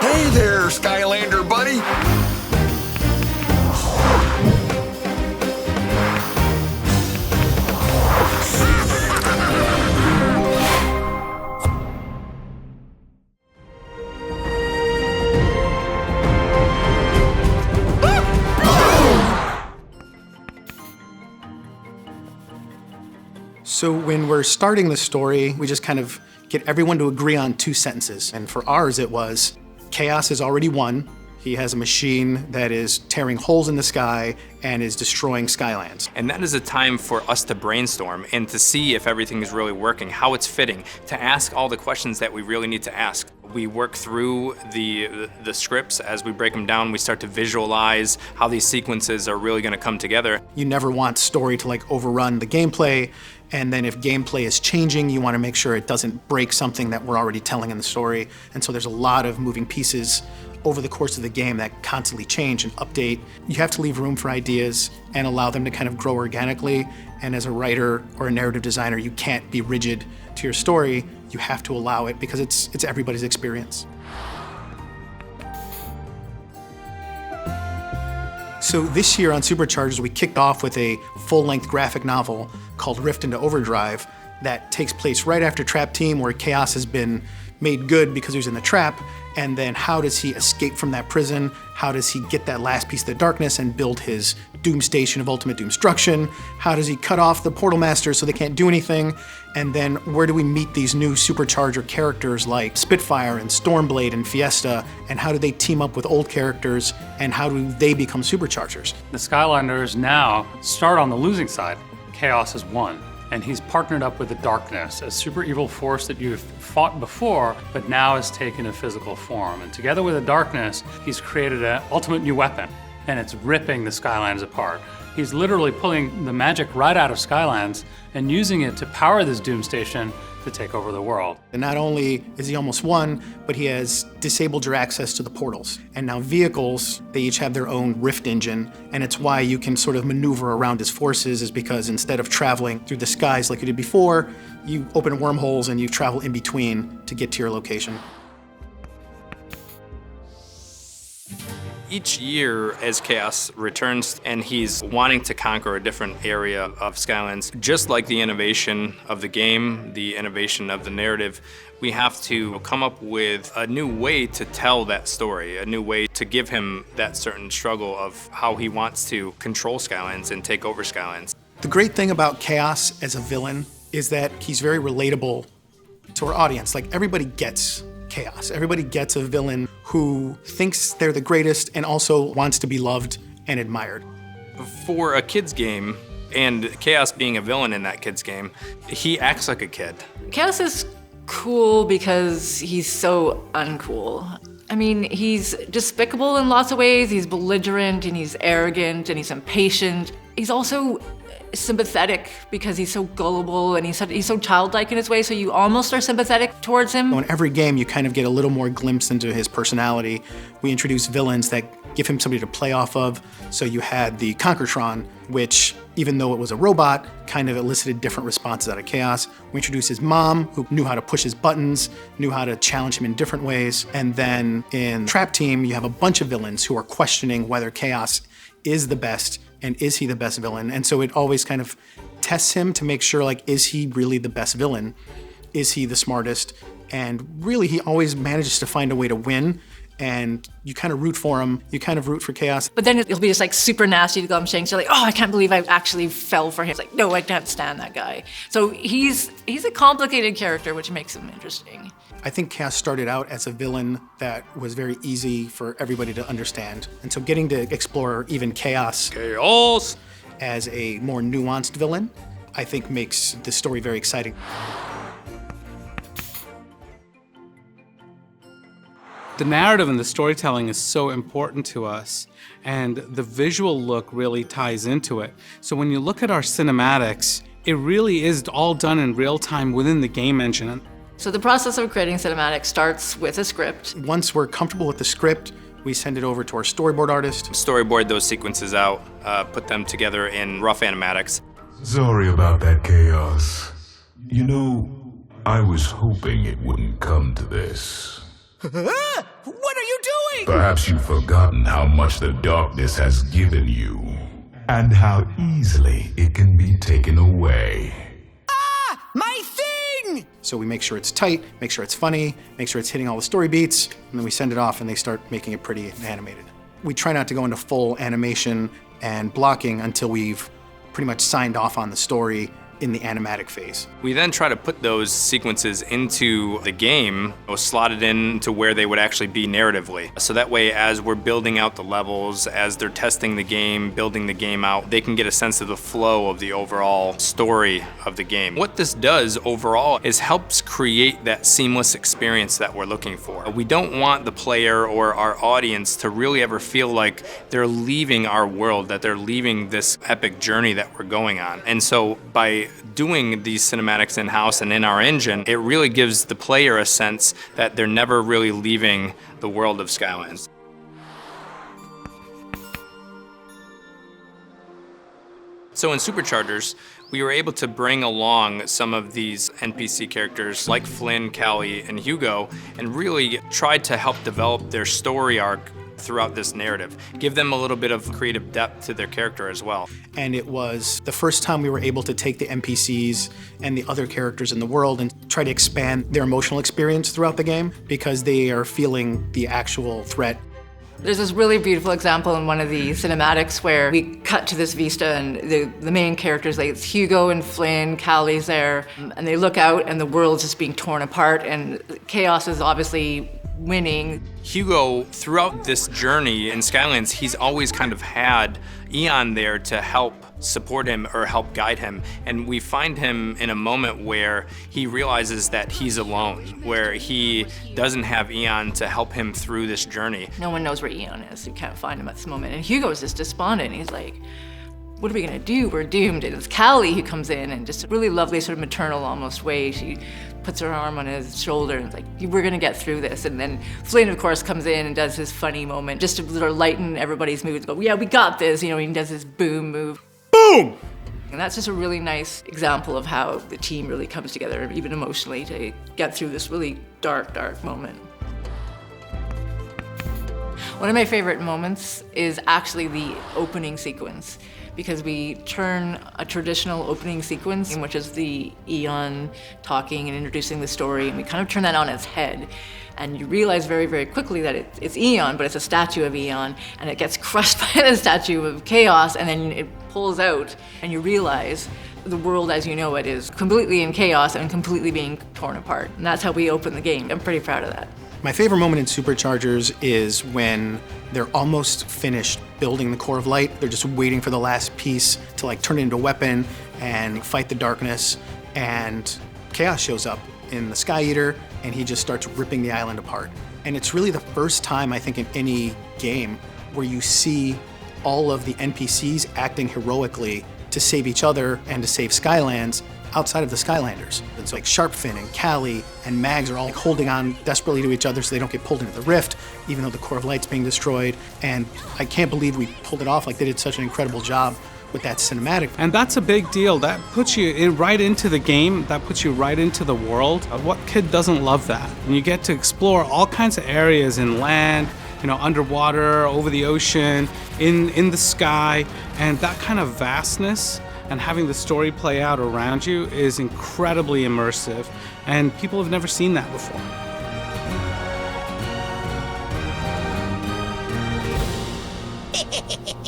Hey there, Skylander buddy! So when we're starting the story, we just kind of get everyone to agree on 2 sentences. And for ours, it was, Kaos has already won. He has a machine that is tearing holes in the sky and is destroying Skylands. And that is a time for us to brainstorm and to see if everything is really working, how it's fitting, to ask all the questions that we really need to ask. We work through the scripts as we break them down. We start to visualize how these sequences are really gonna come together. You never want story to like overrun the gameplay. And then if gameplay is changing, you want to make sure it doesn't break something that we're already telling in the story. And so there's a lot of moving pieces over the course of the game that constantly change and update. You have to leave room for ideas and allow them to kind of grow organically. And as a writer or a narrative designer, you can't be rigid to your story. You have to allow it because it's everybody's experience. So this year on SuperChargers, we kicked off with a full-length graphic novel called Rift into Overdrive that takes place right after Trap Team, where Kaos has been made good because he was in the trap, and then how does he escape from that prison? How does he get that last piece of the darkness and build his Doomstation of Ultimate Doomstruction? How does he cut off the Portal Masters so they can't do anything? And then where do we meet these new Supercharger characters like Spitfire and Stormblade and Fiesta, and how do they team up with old characters, and how do they become Superchargers? The Skylanders now start on the losing side. Kaos has won, and he's partnered up with the darkness, a super evil force that you've fought before, but now has taken a physical form. And together with the darkness, he's created an ultimate new weapon, and it's ripping the Skylands apart. He's literally pulling the magic right out of Skylands and using it to power this Doomstation to take over the world. And not only is he almost won, but he has disabled your access to the portals. And now vehicles, they each have their own rift engine, and it's why you can sort of maneuver around his forces, is because instead of traveling through the skies like you did before, you open wormholes and you travel in between to get to your location. Each year as Kaos returns and he's wanting to conquer a different area of Skylands, just like the innovation of the game, the innovation of the narrative, we have to come up with a new way to tell that story, a new way to give him that certain struggle of how he wants to control Skylands and take over Skylands. The great thing about Kaos as a villain is that he's very relatable to our audience. Like, everybody gets Kaos. Everybody gets a villain who thinks they're the greatest and also wants to be loved and admired. For a kid's game, and Kaos being a villain in that kid's game, he acts like a kid. Kaos is cool because he's so uncool. I mean, he's despicable in lots of ways. He's belligerent and he's arrogant and he's impatient. He's also sympathetic because he's so gullible and he's so childlike in his way, so you almost are sympathetic towards him. In every game, you kind of get a little more glimpse into his personality. We introduce villains that give him somebody to play off of. So you had the Conquertron, which, even though it was a robot, kind of elicited different responses out of Kaos. We introduced his mom, who knew how to push his buttons, knew how to challenge him in different ways. And then in Trap Team, you have a bunch of villains who are questioning whether Kaos is the best, and is he the best villain? And so it always kind of tests him to make sure, like, is he really the best villain? Is he the smartest? And really, he always manages to find a way to win. And you kind of root for him. You kind of root for Kaos. But then he'll be just like super nasty to Glumshanks. You're like, oh, I can't believe I actually fell for him. It's like, no, I can't stand that guy. So he's a complicated character, which makes him interesting. I think Kaos started out as a villain that was very easy for everybody to understand. And so getting to explore even Kaos as a more nuanced villain, I think makes the story very exciting. The narrative and the storytelling is so important to us, and the visual look really ties into it. So when you look at our cinematics, it really is all done in real time within the game engine. So the process of creating cinematics starts with a script. Once we're comfortable with the script, we send it over to our storyboard artist. Storyboard those sequences out, put them together in rough animatics. Sorry about that, Kaos. You know, I was hoping it wouldn't come to this. What are you doing? Perhaps you've forgotten how much the darkness has given you, and how easily it can be taken away. Ah! My thing! So we make sure it's tight, make sure it's funny, make sure it's hitting all the story beats, and then we send it off and they start making it pretty and animated. We try not to go into full animation and blocking until we've pretty much signed off on the story in the animatic phase. We then try to put those sequences into the game, slotted in to where they would actually be narratively. So that way, as we're building out the levels, as they're testing the game, building the game out, they can get a sense of the flow of the overall story of the game. What this does overall is helps create that seamless experience that we're looking for. We don't want the player or our audience to really ever feel like they're leaving our world, that they're leaving this epic journey that we're going on. And so by doing these cinematics in-house and in our engine, it really gives the player a sense that they're never really leaving the world of Skylands. So in SuperChargers, we were able to bring along some of these NPC characters like Flynn, Callie, and Hugo, and really tried to help develop their story arc throughout this narrative, give them a little bit of creative depth to their character as well. And it was the first time we were able to take the NPCs and the other characters in the world and try to expand their emotional experience throughout the game, because they are feeling the actual threat. There's this really beautiful example in one of the cinematics where we cut to this vista and the main characters, like it's Hugo and Flynn, Callie's there, and they look out and the world's just being torn apart, and Kaos is obviously winning. Hugo, throughout this journey in Skylands, he's always kind of had Eon there to help support him or help guide him. And we find him in a moment where he realizes that he's alone, where he doesn't have Eon to help him through this journey. No one knows where Eon is. You can't find him at this moment. And Hugo's just despondent. He's like, what are we gonna do? We're doomed. And it's Callie who comes in and just a really lovely sort of maternal almost way. She puts her arm on his shoulder and is like, we're gonna get through this. And then Flynn, of course, comes in and does his funny moment just to sort of lighten everybody's mood. Go, yeah, we got this. You know, he does his boom move. Boom! And that's just a really nice example of how the team really comes together, even emotionally, to get through this really dark, dark moment. One of my favorite moments is actually the opening sequence, because we turn a traditional opening sequence, which is the Eon talking and introducing the story, and we kind of turn that on its head. And you realize very, very quickly that it's Eon, but it's a statue of Eon, and it gets crushed by the statue of Kaos, and then it pulls out, and you realize the world as you know it is completely in chaos and completely being torn apart. And that's how we open the game. I'm pretty proud of that. My favorite moment in SuperChargers is when they're almost finished building the Core of Light. They're just waiting for the last piece to like turn it into a weapon and fight the darkness. And Kaos shows up in the Sky Eater and he just starts ripping the island apart. And it's really the first time, I think, in any game where you see all of the NPCs acting heroically to save each other and to save Skylands outside of the Skylanders. It's like Sharpfin and Callie and Mags are all like holding on desperately to each other so they don't get pulled into the rift, even though the Core of Light's being destroyed. And I can't believe we pulled it off. Like, they did such an incredible job with that cinematic. And that's a big deal. That puts you right into the game. That puts you right into the world. What kid doesn't love that? And you get to explore all kinds of areas in land, you know, underwater, over the ocean, in the sky, and that kind of vastness and having the story play out around you is incredibly immersive, and people have never seen that before. Ha!